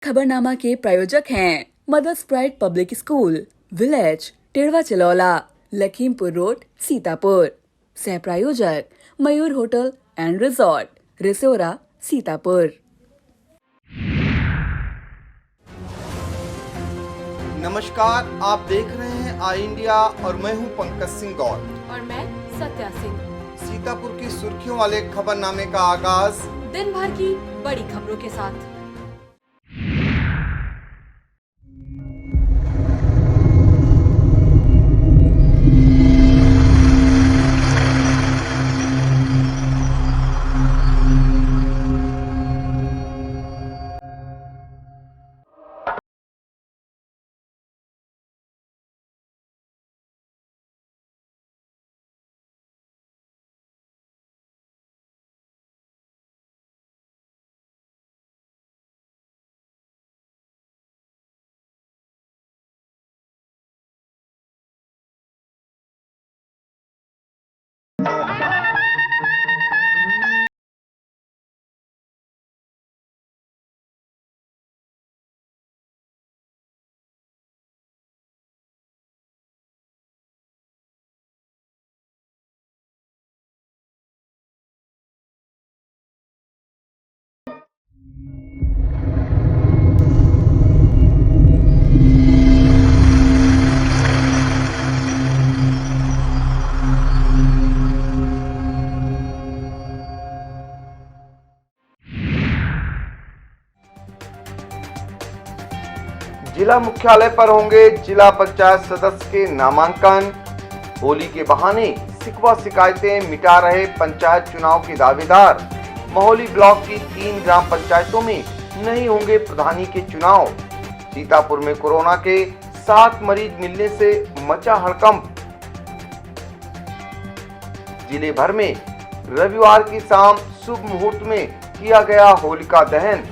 खबरनामा के प्रायोजक हैं mother's pride public school, village Tedhwa Chilaula, Lakhimpur road, Sitapur. सह प्रायोजक Mayur hotel and resort, Risora, Sitapur. नमस्कार, आप देख रहे हैं आई इंडिया और मैं हूं पंकज सिंह गौर और मैं सत्या सिंह। सीतापुर की सुर्खियों वाले खबरनामे का आगाज दिन भर की बड़ी खबरों के साथ। जिला मुख्यालय पर होंगे जिला पंचायत सदस्य के नामांकन। होली के बहाने शिकवा शिकायतें मिटा रहे पंचायत चुनाव के दावेदार। महोली ब्लॉक की 3 ग्राम पंचायतों में नहीं होंगे प्रधानी के चुनाव। सीतापुर में कोरोना के 7 मरीज मिलने से मचा हड़कंप। जिले भर में रविवार की शाम शुभ मुहूर्त में किया गया होलिका दहन।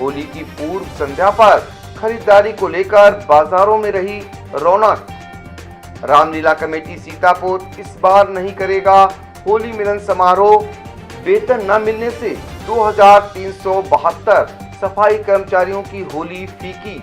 होली की पूर्व संध्या पर खरीदारी को लेकर बाजारों में रही रौनक। रामलीला कमेटी सीतापुर इस बार नहीं करेगा होली मिलन समारोह। वेतन न मिलने से 2372 सफाई कर्मचारियों की होली फीकी।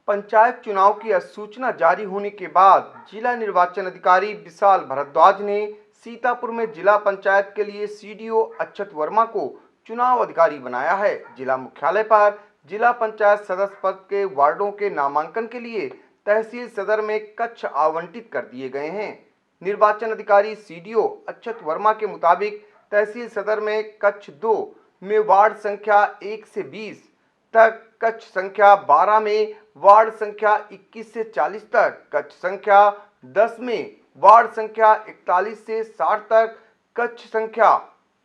पंचायत चुनाव की अधिसूचना जारी होने के बाद जिला निर्वाचन अधिकारी विशाल भारद्वाज ने सीतापुर में जिला पंचायत के लिए सीडीओ अक्षत वर्मा को चुनाव अधिकारी बनाया है। जिला मुख्यालय पर जिला पंचायत सदस्य पद के वार्डों के नामांकन के लिए तहसील सदर में कक्ष आवंटित कर दिए गए हैं। निर्वाचन अधिकारी सीडीओ अक्षत वर्मा के मुताबिक तहसील सदर में कक्ष 2 में वार्ड संख्या 1 से 20 तक, कक्ष संख्या 12 में वार्ड संख्या 21 से 40 तक, कक्ष संख्या 10 में वार्ड संख्या 41 से 60 तक, कक्ष संख्या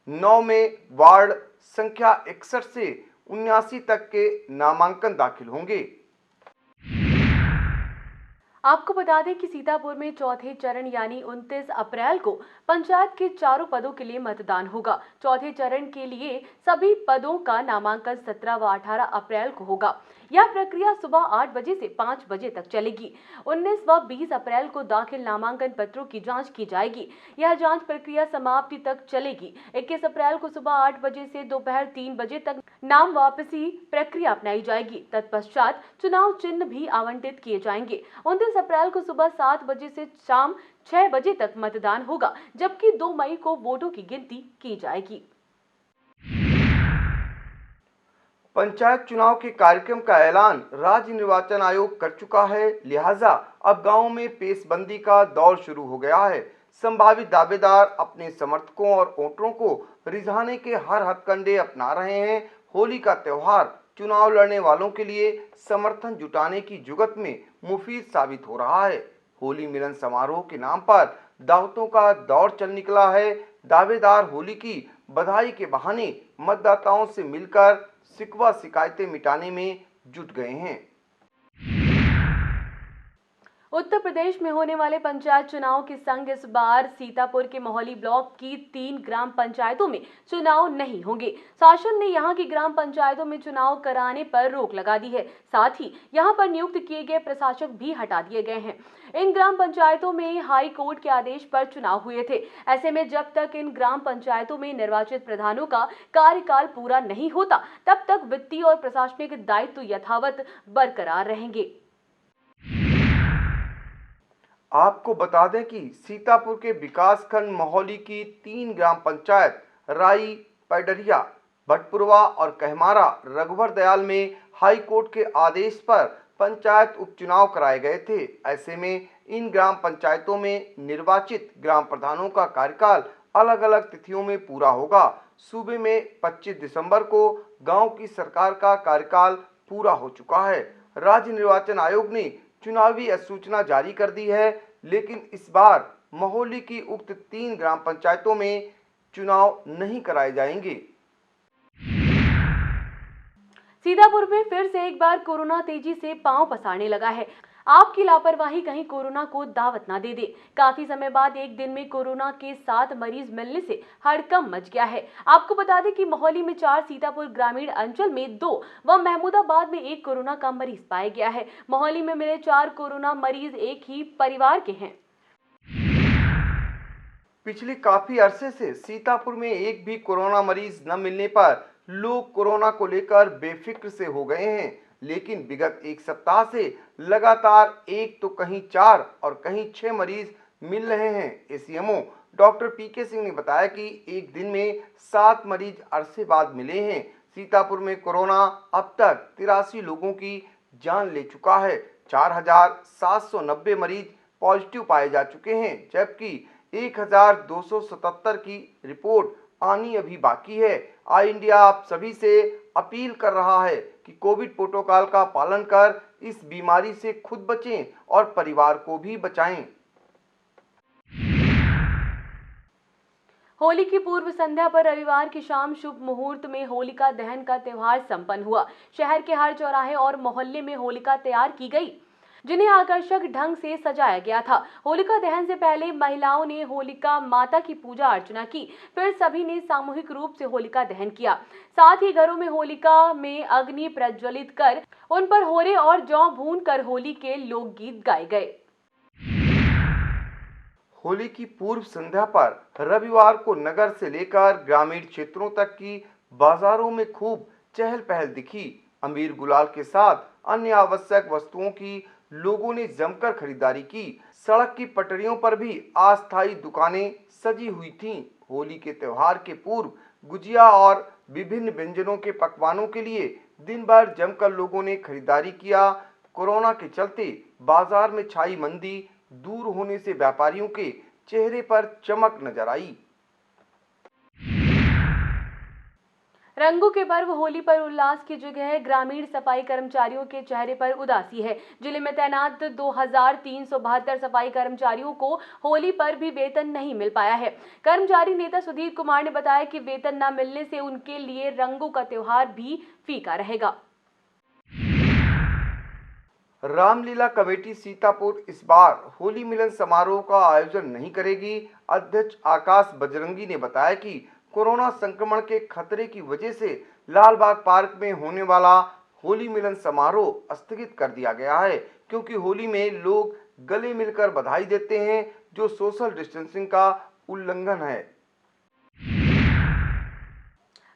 9 में वार्ड संख्या 61 से 79 तक के नामांकन दाखिल होंगे। आपको बता दें कि सीतापुर में चौथे चरण यानी 29 अप्रैल को पंचायत के चारों पदों के लिए मतदान होगा। चौथे चरण के लिए सभी पदों का नामांकन 17 व 18 अप्रैल को होगा। यह प्रक्रिया सुबह 8 बजे से 5 बजे तक चलेगी। 19 व 20 अप्रैल को दाखिल नामांकन पत्रों की जांच की जाएगी। यह जांच प्रक्रिया समाप्ति तक चलेगी। 21 अप्रैल को सुबह 8 बजे से दोपहर 3 बजे तक नाम वापसी प्रक्रिया अपनाई जाएगी। तत्पश्चात चुनाव चिन्ह भी आवंटित किए जाएंगे। 29 अप्रैल को सुबह 7 बजे से शाम 6 बजे तक मतदान होगा, जबकि 2 मई को वोटों की गिनती की जाएगी। पंचायत चुनाव के कार्यक्रम का ऐलान राज्य निर्वाचन आयोग कर चुका है, लिहाजा अब गांवों में पेशबंदी का दौर शुरू हो गया है। संभावित दावेदार अपने समर्थकों और वोटरों को रिझाने के हर हथकंडे अपना रहे हैं। होली का त्योहार चुनाव लड़ने वालों के लिए समर्थन जुटाने की जुगत में मुफीद साबित हो रहा है। होली मिलन समारोह के नाम पर दावतों का दौर चल निकला है। दावेदार होली की बधाई के बहाने मतदाताओं से मिलकर शिकवा शिकायतें मिटाने में जुट गए हैं। उत्तर प्रदेश में होने वाले पंचायत चुनाव के संग इस बार सीतापुर के मोहाली ब्लॉक की 3 ग्राम पंचायतों में चुनाव नहीं होंगे। शासन ने यहां की ग्राम पंचायतों में चुनाव कराने पर रोक लगा दी है। साथ ही यहां पर नियुक्त किए गए प्रशासक भी हटा दिए गए हैं। इन ग्राम पंचायतों में हाई कोर्ट के आदेश पर चुनाव हुए थे। ऐसे में जब तक इन ग्राम पंचायतों में निर्वाचित प्रधानों का कार्यकाल पूरा नहीं होता, तब तक वित्तीय और प्रशासनिक दायित्व यथावत बरकरार रहेंगे। आपको बता दें कि सीतापुर के विकासखंड मोहाली की 3 ग्राम पंचायत राई, पैडरिया, भटपुरवा और कहमारा रघुवर दयाल में हाई कोर्ट के आदेश पर पंचायत उपचुनाव कराए गए थे। ऐसे में इन ग्राम पंचायतों में निर्वाचित ग्राम प्रधानों का कार्यकाल अलग अलग तिथियों में पूरा होगा। सूबे में 25 दिसंबर को गांव की सरकार का कार्यकाल पूरा हो चुका है। राज्य निर्वाचन आयोग ने चुनावी अधिसूचना जारी कर दी है, लेकिन इस बार मोहाली की उक्त 3 ग्राम पंचायतों में चुनाव नहीं कराए जाएंगे। सीतापुर में फिर से एक बार कोरोना तेजी से पांव पसारने लगा है। आपकी लापरवाही कहीं कोरोना को दावत ना दे दे। काफी समय बाद एक दिन में कोरोना के 7 मरीज मिलने से हड़कंप मच गया है। आपको बता दें कि मोहाली में 4, सीतापुर ग्रामीण अंचल में 2 व महमूदाबाद में 1 कोरोना का मरीज पाया गया है। मोहाली में मिले 4 कोरोना मरीज एक ही परिवार के हैं। पिछले काफी अरसे से सीतापुर में एक भी कोरोना मरीज न मिलने पर लोग कोरोना को लेकर बेफिक्र से हो गए हैं, लेकिन विगत एक सप्ताह से लगातार एक तो कहीं 4 और कहीं 6 मरीज मिल रहे हैं। एसीएमओ डॉक्टर पीके सिंह ने बताया कि एक दिन में 7 मरीज अरसे बाद मिले हैं। सीतापुर में कोरोना अब तक 83 लोगों की जान ले चुका है। 4790 मरीज पॉजिटिव पाए जा चुके हैं, जबकि 1277 की रिपोर्ट आनी अभी बाकी है। आई इंडिया आप सभी से अपील कर रहा है कि कोविड प्रोटोकॉल का पालन कर इस बीमारी से खुद बचें और परिवार को भी बचाएं। होली की पूर्व संध्या पर रविवार की शाम शुभ मुहूर्त में होलिका दहन का त्यौहार संपन्न हुआ। शहर के हर चौराहे और मोहल्ले में होलिका तैयार की गई, जिन्हें आकर्षक ढंग से सजाया गया था। होलिका दहन से पहले महिलाओं ने होलिका माता की पूजा अर्चना की, फिर सभी ने सामूहिक रूप से होलिका दहन किया। साथ ही घरों में होलिका में अग्नि प्रज्वलित कर उन पर होरे और जौ भून कर होली के लोकगीत गाए गए। होली की पूर्व संध्या पर रविवार को नगर से लेकर ग्रामीण क्षेत्रों तक की बाजारों में खूब चहल पहल दिखी। अमीर गुलाल के साथ अन्य आवश्यक वस्तुओं की लोगों ने जमकर खरीदारी की। सड़क की पटरियों पर भी अस्थायी दुकानें सजी हुई थीं। होली के त्योहार के पूर्व गुजिया और विभिन्न व्यंजनों के पकवानों के लिए दिन भर जमकर लोगों ने खरीदारी किया। कोरोना के चलते बाजार में छाई मंदी दूर होने से व्यापारियों के चेहरे पर चमक नजर आई। रंगों के पर्व होली पर उल्लास की जगह ग्रामीण सफाई कर्मचारियों के चेहरे पर उदासी है। जिले में तैनात 2372 सफाई कर्मचारियों को होली पर भी वेतन नहीं मिल पाया है। कर्मचारी नेता सुधीर कुमार ने बताया कि वेतन न मिलने से उनके लिए रंगों का त्योहार भी फीका रहेगा। रामलीला कमेटी सीतापुर इस बार होली मिलन समारोह का आयोजन नहीं करेगी। अध्यक्ष आकाश बजरंगी ने बताया कि कोरोना संक्रमण के खतरे की वजह से लालबाग पार्क में होने वाला होली मिलन समारोह स्थगित कर दिया गया है, क्योंकि होली में लोग गले मिलकर बधाई देते हैं, जो सोशल डिस्टेंसिंग का उल्लंघन है।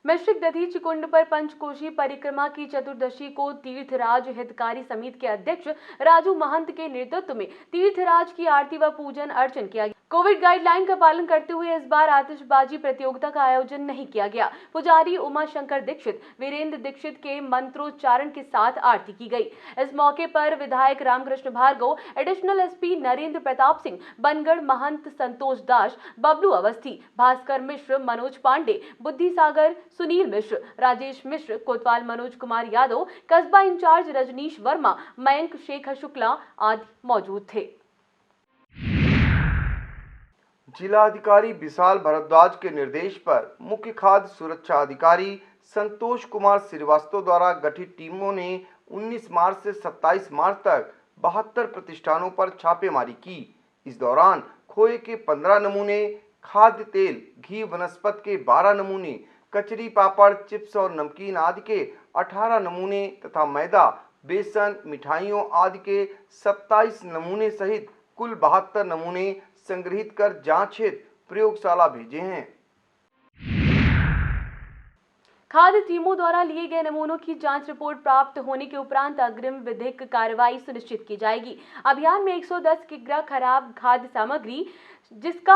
मिश्रिक दधीचि कुंड पर पंचकोशी परिक्रमा की चतुर्दशी को तीर्थराज हितकारी समिति के अध्यक्ष राजू महंत के नेतृत्व में तीर्थराज की आरती व पूजन अर्चन किया गया। कोविड गाइडलाइन का पालन करते हुए इस बार आतिशबाजी प्रतियोगिता का आयोजन नहीं किया गया। पुजारी उमा शंकर दीक्षित, वीरेंद्र दीक्षित के मंत्रोच्चारण के साथ आरती की गई। इस मौके पर विधायक रामकृष्ण भार्गव, एडिशनल एसपी नरेंद्र प्रताप सिंह, बनगढ़ महंत संतोष दास, बबलू अवस्थी, भास्कर मिश्र, मनोज पांडे, बुद्धि सागर, सुनील मिश्र, राजेश मिश्र, कोतवाल मनोज कुमार यादव, कस्बा इंचार्ज रजनीश वर्मा, मयंक शेखर शुक्ला आदि मौजूद थे। जिला अधिकारी विशाल भारद्वाज के निर्देश पर मुख्य खाद्य सुरक्षा अधिकारी संतोष कुमार श्रीवास्तव द्वारा गठित टीमों ने 19 मार्च से 27 मार्च तक 72 प्रतिष्ठानों पर छापेमारी की। इस दौरान खोए के 15 नमूने, खाद्य तेल, घी, वनस्पति के 12 नमूने, कचरी, पापड़, चिप्स और नमकीन आदि के 18 नमूने तथा मैदा, बेसन, मिठाइयों आदि के 27 नमूने सहित कुल 72 नमूने संग्रहित कर जांच हेतु प्रयोगशाला भेजे हैं। खाद्य टीमों द्वारा लिए गए नमूनों की जांच रिपोर्ट प्राप्त होने के उपरांत अग्रिम विधिक कार्रवाई सुनिश्चित की जाएगी। अभियान में 110 किग्रा खराब खाद्य सामग्री जिसका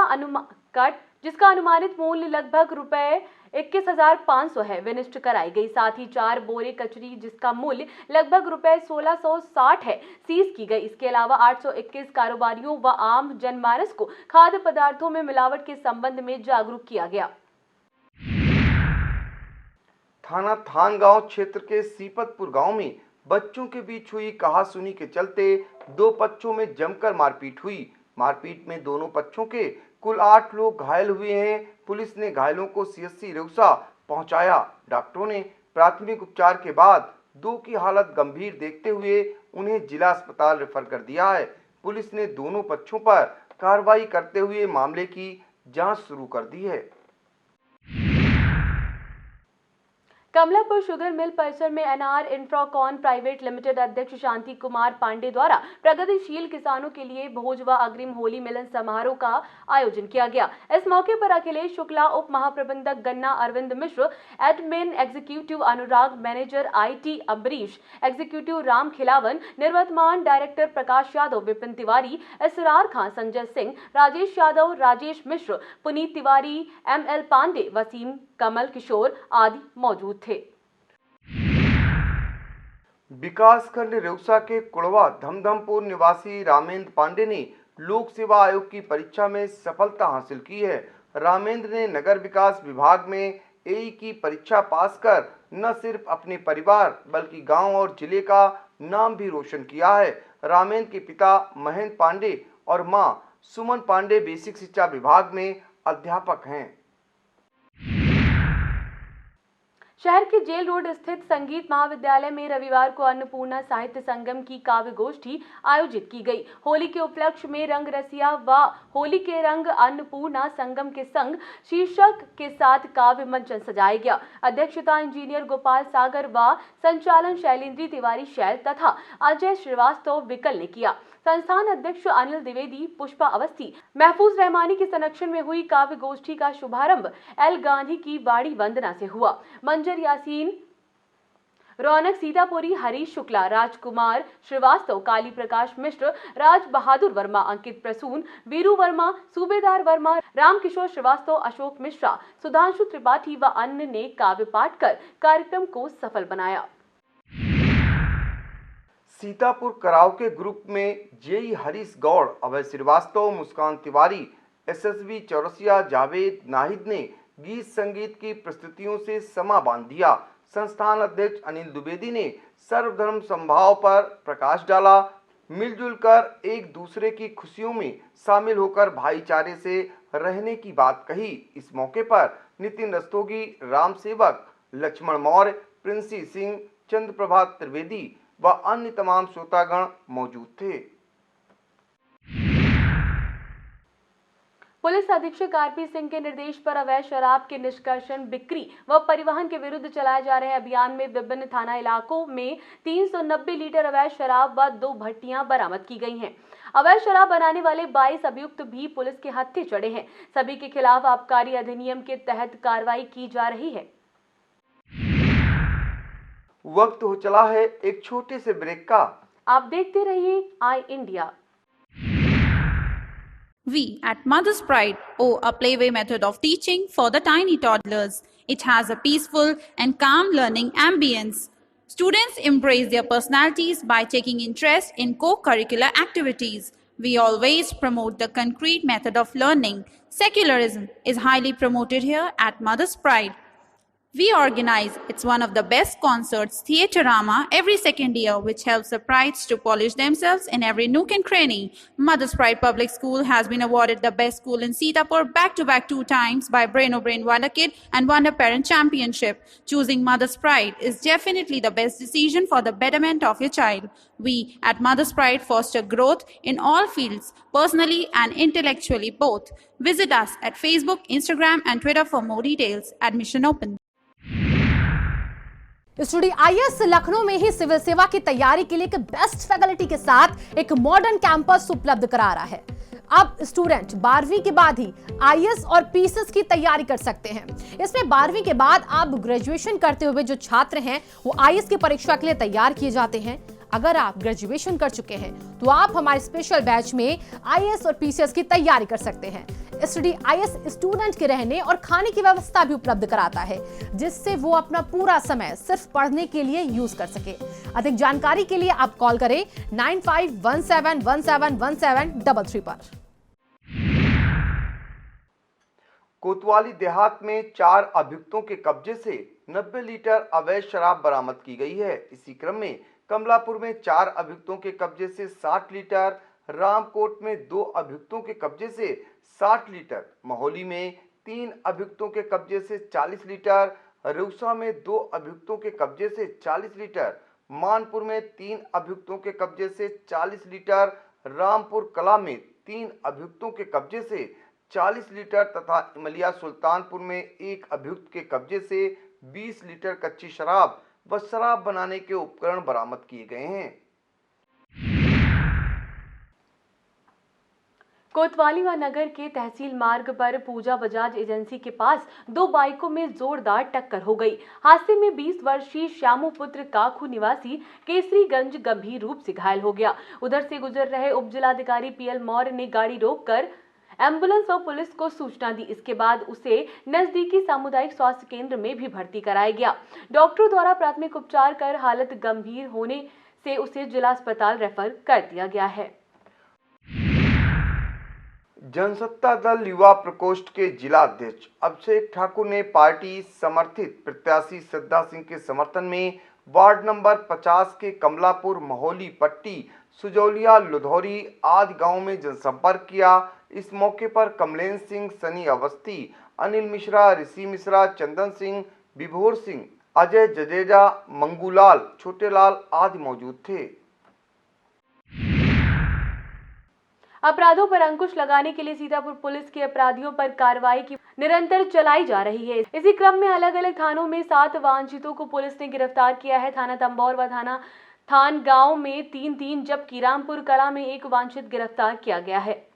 अनुमानित मूल्य लगभग रुपए 21,500 है, विनिष्ट कराई गई। साथ ही 4 बोरे कचरी जिसका मूल्य लगभग रुपए 1,660 है, सीज की गई। इसके अलावा 821 कारोबारियों व आम जनमानस को खाद्य पदार्थों में मिलावट के संबंध में जागरूक किया गया। थाना थानगांव क्षेत्र के सीपतपुर गांव में बच्चों के बीच हुई कहासुनी के चलते 2 पक्षों में जमकर मारपीट हुई। मारपीट में दोनों पक्षों के कुल 8 लोग घायल हुए हैं। पुलिस ने घायलों को सीएचसी रेउसा पहुंचाया। डॉक्टरों ने प्राथमिक उपचार के बाद 2 की हालत गंभीर देखते हुए उन्हें जिला अस्पताल रेफर कर दिया है। पुलिस ने दोनों पक्षों पर कार्रवाई करते हुए मामले की जांच शुरू कर दी है। कमलापुर शुगर मिल परिसर में एनआर इंफ्राकॉन प्राइवेट लिमिटेड अध्यक्ष शांति कुमार पांडे द्वारा प्रगतिशील किसानों के लिए भोज व अग्रिम होली मिलन समारोह का आयोजन किया गया। इस मौके पर अखिलेश शुक्ला, उप महाप्रबंधक गन्ना Arvind Mishra, admin executive Anurag, manager IT Ambrish, executive Ram Khilawan, निर्वर्तमान डायरेक्टर प्रकाश यादव, विपिन तिवारी, इसरार खान, संजय सिंह, राजेश यादव, राजेश मिश्र, पुनीत तिवारी, एमएल पांडे, वसीम, कमल किशोर आदि मौजूद थे। विकासखंड रेउसा के कुड़वा धमधमपुर निवासी रामेंद्र पांडे ने लोक सेवा आयोग की परीक्षा में सफलता हासिल की है। रामेंद्र ने नगर विकास विभाग में एई की परीक्षा पास कर न सिर्फ अपने परिवार बल्कि गांव और जिले का नाम भी रोशन किया है। रामेंद्र के पिता महेंद्र पांडे और मां सुमन पांडे बेसिक शिक्षा विभाग में अध्यापक हैं। शहर के जेल रोड स्थित संगीत महाविद्यालय में रविवार को अन्नपूर्णा साहित्य संगम की काव्य गोष्ठी आयोजित की गई। होली के उपलक्ष्य में रंग रसिया व होली के रंग अन्नपूर्णा संगम के संग शीर्षक के साथ काव्य मंचन सजाया गया। अध्यक्षता इंजीनियर गोपाल सागर व संचालन शैलेंद्री तिवारी शैल तथा अजय श्रीवास्तव विकल ने किया। संस्थान अध्यक्ष अनिल द्विवेदी, पुष्पा अवस्थी, महफूज रहमानी के संरक्षण में हुई काव्य गोष्ठी का शुभारंभ एल गांधी की बाड़ी वंदना से हुआ। मंजर यासीन, रौनक सीतापुरी, हरीश शुक्ला, राजकुमार श्रीवास्तव, काली प्रकाश मिश्र, राज बहादुर वर्मा, अंकित प्रसून, वीरू वर्मा, सूबेदार वर्मा, रामकिशोर श्रीवास्तव, अशोक मिश्रा, सुधांशु त्रिपाठी व अन्य ने काव्य पाठ कर कार्यक्रम को सफल बनाया। सीतापुर कराव के ग्रुप में जेई हरीश गौड़, अभय श्रीवास्तव, मुस्कान तिवारी, एसएसबी चौरसिया, जावेद नाहिद ने गीत संगीत की प्रस्तुतियों से समा बांध दिया। संस्थान अध्यक्ष अनिल द्विवेदी ने सर्वधर्म समभाव पर प्रकाश डाला। मिलजुल कर एक दूसरे की खुशियों में शामिल होकर भाईचारे से रहने की बात कही। इस मौके पर नितिन रस्तोगी, राम सेवक, लक्ष्मण मौर्य, प्रिंसी सिंह, चंद्रप्रभा त्रिवेदी व अन्य तमाम श्रोतागण मौजूद थे। पुलिस अधीक्षक आरपी सिंह के निर्देश पर अवैध शराब के निष्कर्षण, बिक्री व परिवहन के विरुद्ध चलाए जा रहे अभियान में विभिन्न थाना इलाकों में 390 लीटर अवैध शराब व 2 भट्टियां बरामद की गई हैं। अवैध शराब बनाने वाले 22 अभियुक्त भी पुलिस के हत्थे चढ़े हैं। सभी के खिलाफ आबकारी अधिनियम के तहत कार्रवाई की जा रही है। वक्त हो चला है एक छोटे से ब्रेक का। आप देखते रहिए आई India. We at Mother's Pride owe a playway method of teaching for the tiny toddlers. It has a peaceful and calm learning ambience. Students embrace their personalities by taking interest in co-curricular activities. We always promote the concrete method of learning. Secularism is highly promoted here at Mother's Pride. We organize it's one of the best concerts, Theaterama, every second year, which helps the prides to polish themselves in every nook and cranny. Mother's Pride Public School has been awarded the best school in Sitapur back-to-back 2 times by Brain O'Brain Wonder Kid and Wonder Parent Championship. Choosing Mother's Pride is definitely the best decision for the betterment of your child. We at Mother's Pride foster growth in all fields, personally and intellectually both. Visit us at Facebook, Instagram and Twitter for more details. Admission open. Studio IAS Lucknow में ही civil सेवा की तैयारी के लिए एक best faculty के साथ एक मॉडर्न कैंपस उपलब्ध करा रहा है। अब स्टूडेंट 12वीं के बाद ही आईएएस और पीसीएस की तैयारी कर सकते हैं। इसमें 12वीं के बाद आप ग्रेजुएशन करते हुए जो छात्र हैं वो आईएएस की परीक्षा के लिए तैयार किए जाते हैं। अगर आप ग्रेजुएशन कर चुके हैं तो आप हमारे स्पेशल बैच में आईएएस और पीसीएस की तैयारी कर सकते हैं। स्टडी आईएएस स्टूडेंट के रहने और खाने की व्यवस्था भी उपलब्ध कराता है, जिससे वो अपना पूरा समय सिर्फ पढ़ने के लिए यूज कर सके। अधिक जानकारी के लिए आप कॉल करें 9517171733 पर। कोतवाली देहात में 4 अभियुक्तों के कब्जे से 90 लीटर अवैध शराब बरामद की गई है। इसी क्रम में कमलापुर में 4 अभियुक्तों के कब्जे से 60 लीटर, रामकोट में 2 अभियुक्तों के कब्जे से 60 लीटर, महोली में 3 अभियुक्तों के कब्जे से 40 लीटर, रुसा में 2 अभियुक्तों के कब्जे से 40 लीटर, मानपुर में 3 अभियुक्तों के कब्जे से 40 लीटर, रामपुर कला में 3 अभियुक्तों के कब्जे से 40 लीटर तथा इमलिया सुल्तानपुर में 1 अभियुक्त के कब्जे से 20 लीटर कच्ची शराब व शराब बनाने के उपकरण बरामद किए गए हैं। कोतवाली व नगर के तहसील मार्ग पर पूजा बजाज एजेंसी के पास 2 बाइकों में जोरदार टक्कर हो गई। हादसे में 20 वर्षीय श्यामू पुत्र काखू निवासी केसरीगंज गंभीर रूप से घायल हो गया। उधर से गुजर रहे उप जिलाधिकारी पीएल मौर्य ने गाड़ी रोककर एम्बुलेंस और पुलिस को सूचना दी। इसके बाद उसे नजदीकी सामुदायिक स्वास्थ्य केंद्र में भी भर्ती कराया गया। डॉक्टरों द्वारा प्राथमिक उपचार कर हालत गंभीर होने से उसे जिला अस्पताल रेफर कर दिया गया है। जनसत्ता दल युवा प्रकोष्ठ के जिला अध्यक्ष अभिषेक ठाकुर ने पार्टी समर्थित प्रत्याशी श्रद्धा सिंह के समर्थन में वार्ड नंबर 50 के कमलापुर, महोली, पट्टी, सुजौलिया, लुधौरी आदि गांवों में जनसंपर्क किया। इस मौके पर कमलेन सिंह, सनी अवस्थी, अनिल मिश्रा, ऋषि मिश्रा, चंदन सिंह, विभोर सिंह, अजय जडेजा, मंगूलाल, छोटेलाल आदि मौजूद थे। अपराधों पर अंकुश लगाने के लिए सीतापुर पुलिस की अपराधियों पर कार्रवाई की निरंतर चलाई जा रही है। इसी क्रम में अलग अलग थानों में 7 वांछितों को पुलिस ने गिरफ्तार किया है। थाना तंबौर व थाना थान गांव में 3-3 जबकि रामपुर कला में 1 वांछित गिरफ्तार किया गया है।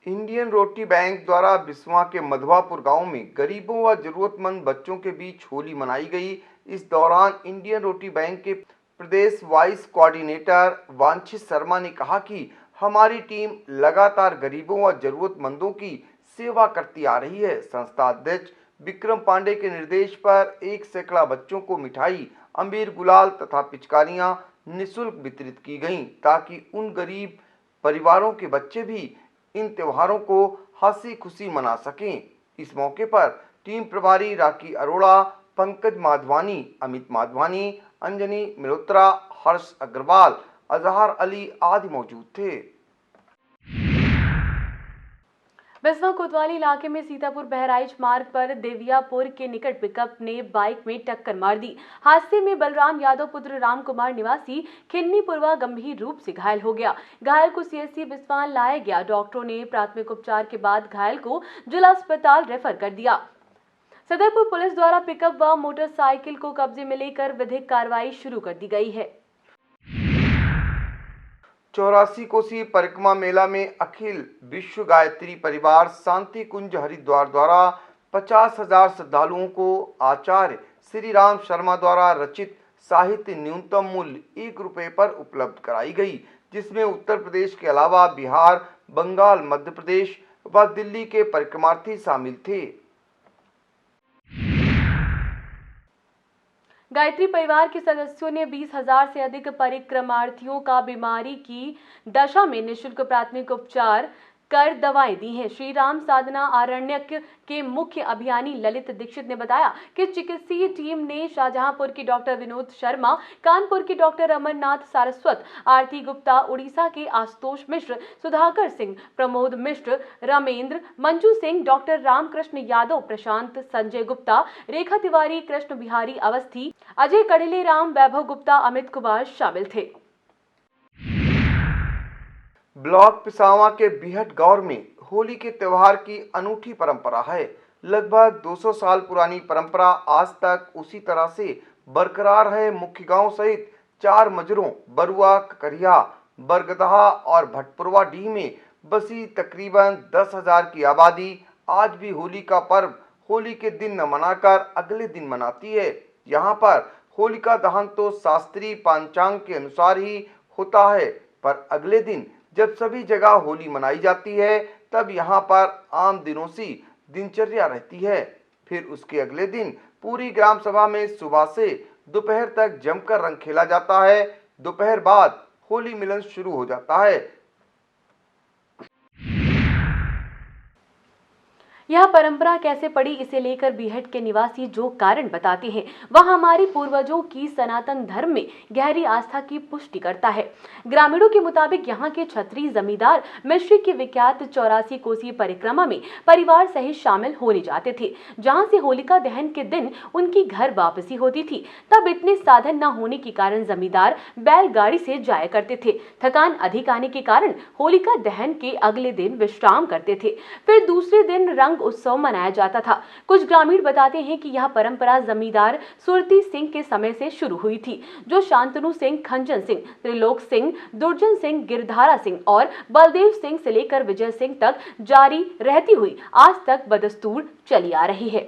इंडियन रोटी बैंक द्वारा बिस्वा के मधवापुर गांव में गरीबों व जरूरतमंद बच्चों के बीच होली मनाई गई। इस दौरान इंडियन रोटी बैंक के प्रदेश वाइस कोऑर्डिनेटर वांछित शर्मा ने कहा कि हमारी टीम लगातार गरीबों व जरूरतमंदों की सेवा करती आ रही है। संस्था अध्यक्ष विक्रम पांडे के निर्देश पर 1 सैकड़ा बच्चों को मिठाई, अबीर, गुलाल तथा पिचकारियां निःशुल्क वितरित की गईं ताकि उन गरीब परिवारों के बच्चे भी इन त्योहारों को हंसी खुशी मना सकें। इस मौके पर टीम प्रभारी राखी अरोड़ा, पंकज माधवानी, अमित माधवानी, अंजनी मल्होत्रा, हर्ष अग्रवाल, अजहर अली आदि मौजूद थे। बिस्वा कोतवाली इलाके में सीतापुर बहराइच मार्ग पर देवियापुर के निकट पिकअप ने बाइक में टक्कर मार दी। हादसे में बलराम यादव पुत्र राम कुमार निवासी खिन्नीपुरवा गंभीर रूप से घायल हो गया। घायल को सीएससी बिस्वा लाया गया। डॉक्टरों ने प्राथमिक उपचार के बाद घायल को जिला अस्पताल रेफर कर दिया। सदरपुर पुलिस द्वारा पिकअप व मोटरसाइकिल को कब्जे में लेकर विधिक कार्रवाई शुरू कर दी गई है। 84 कोसी परिक्रमा मेला में अखिल विश्व गायत्री परिवार शांति कुंज हरिद्वार द्वारा 50,000 श्रद्धालुओं को आचार्य श्री राम शर्मा द्वारा रचित साहित्य न्यूनतम मूल्य 1 रुपये पर उपलब्ध कराई गई, जिसमें उत्तर प्रदेश के अलावा बिहार, बंगाल, मध्य प्रदेश व दिल्ली के परिक्रमार्थी शामिल थे। गायत्री परिवार के सदस्यों ने 20,000 से अधिक परिक्रमार्थियों का बीमारी की दशा में निःशुल्क प्राथमिक उपचार कर दवाएं दी हैं। श्री राम साधना आरण्यक के मुख्य अभियानी ललित दीक्षित ने बताया कि चिकित्सीय टीम ने शाहजहांपुर की डॉक्टर विनोद शर्मा, कानपुर की डॉक्टर अमरनाथ सारस्वत, आरती गुप्ता, उड़ीसा के आशुतोष मिश्र, सुधाकर सिंह, प्रमोद मिश्र, रामेंद्र, मंजू सिंह, डॉक्टर रामकृष्ण यादव, प्रशांत, संजय गुप्ता, रेखा तिवारी, कृष्ण बिहारी अवस्थी, अजय कड़िले राम, वैभव गुप्ता, अमित कुमार शामिल थे। ब्लॉक पिसावा के बिहट गांव में होली के त्योहार की अनूठी परंपरा है। लगभग 200 साल पुरानी परंपरा आज तक उसी तरह से बरकरार है। मुख्य गांव सहित 4 मजरों बरुआ, ककरिया, बरगदहा और भटपुरवा डीह में बसी तकरीबन 10,000 की आबादी आज भी होली का पर्व होली के दिन न मनाकर अगले दिन मनाती है। यहाँ पर होली का दहन तो शास्त्रीय पंचांग के अनुसार ही होता है, पर अगले दिन जब सभी जगह होली मनाई जाती है तब यहाँ पर आम दिनों सी दिनचर्या रहती है। फिर उसके अगले दिन पूरी ग्राम सभा में सुबह से दोपहर तक जमकर रंग खेला जाता है। दोपहर बाद होली मिलन शुरू हो जाता है। यह परंपरा कैसे पड़ी, इसे लेकर बीहट के निवासी जो कारण बताते हैं वह हमारे पूर्वजों की सनातन धर्म में गहरी आस्था की पुष्टि करता है। ग्रामीणों के मुताबिक यहाँ के छत्री जमींदार मिश्री की विख्यात 84 कोसीय परिक्रमा में परिवार सहित शामिल होने जाते थे, जहाँ से होलिका दहन के दिन उनकी घर वापसी होती थी। तब इतने साधन न होने के कारण जमींदार बैलगाड़ी से जाया करते थे। थकान अधिक आने के कारण होलिका दहन के अगले दिन विश्राम करते थे। फिर दूसरे दिन रंग उत्सव मनाया जाता था। कुछ ग्रामीण बताते हैं कि यह परंपरा जमींदार सुरती सिंह के समय से शुरू हुई थी, जो शांतनु सिंह, खंजन सिंह, त्रिलोक सिंह, दुर्जन सिंह, गिरधारा सिंह और बलदेव सिंह से लेकर विजय सिंह तक जारी रहती हुई आज तक बदस्तूर चली आ रही है।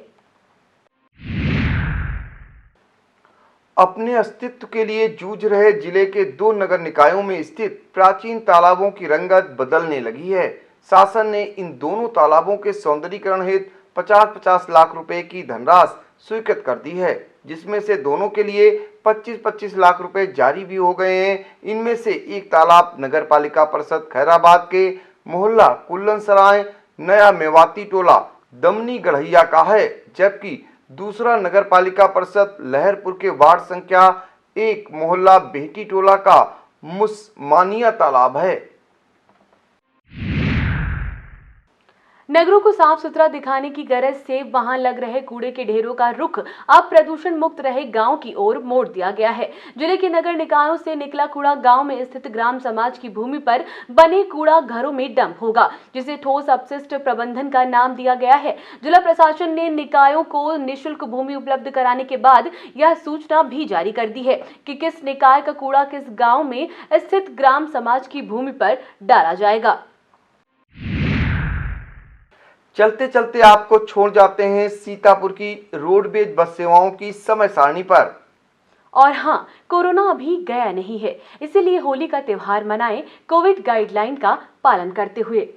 अपने अस्तित्व के लिए जूझ रहे जिले के 2 नगर निकायों में स्थित प्राचीन तालाबों की रंगत बदलने लगी है। शासन ने इन दोनों तालाबों के सौंदर्यीकरण हेतु 50-50 लाख रुपए की धनराशि स्वीकृत कर दी है, जिसमें से दोनों के लिए 25-25 लाख रुपए जारी भी हो गए हैं। इनमें से एक तालाब नगर पालिका परिषद खैराबाद के मोहल्ला कुल्लन सराय, नया मेवाती टोला, दमनी गढ़ैया का है, जबकि दूसरा नगर पालिका परिषद लहरपुर के वार्ड संख्या 1 मोहल्ला बेहटी टोला का मुस्मानिया तालाब है। नगरों को साफ सुथरा दिखाने की गरज से वहां लग रहे कूड़े के ढेरों का रुख अब प्रदूषण मुक्त रहे गांव की ओर मोड़ दिया गया है। जिले के नगर निकायों से निकला कूड़ा गांव में स्थित ग्राम समाज की भूमि पर बने कूड़ा घरों में डंप होगा, जिसे ठोस अपशिष्ट प्रबंधन का नाम दिया गया है। जिला प्रशासन ने निकायों को निःशुल्क भूमि उपलब्ध कराने के बाद यह सूचना भी जारी कर दी है कि किस निकाय का कूड़ा किस गाँव में स्थित ग्राम समाज की भूमि पर डाला जाएगा। चलते चलते आपको छोड़ जाते हैं सीतापुर की रोडवेज बस सेवाओं की समय सारणी पर। और हाँ, कोरोना अभी गया नहीं है, इसीलिए होली का त्योहार मनाएं कोविड गाइडलाइन का पालन करते हुए।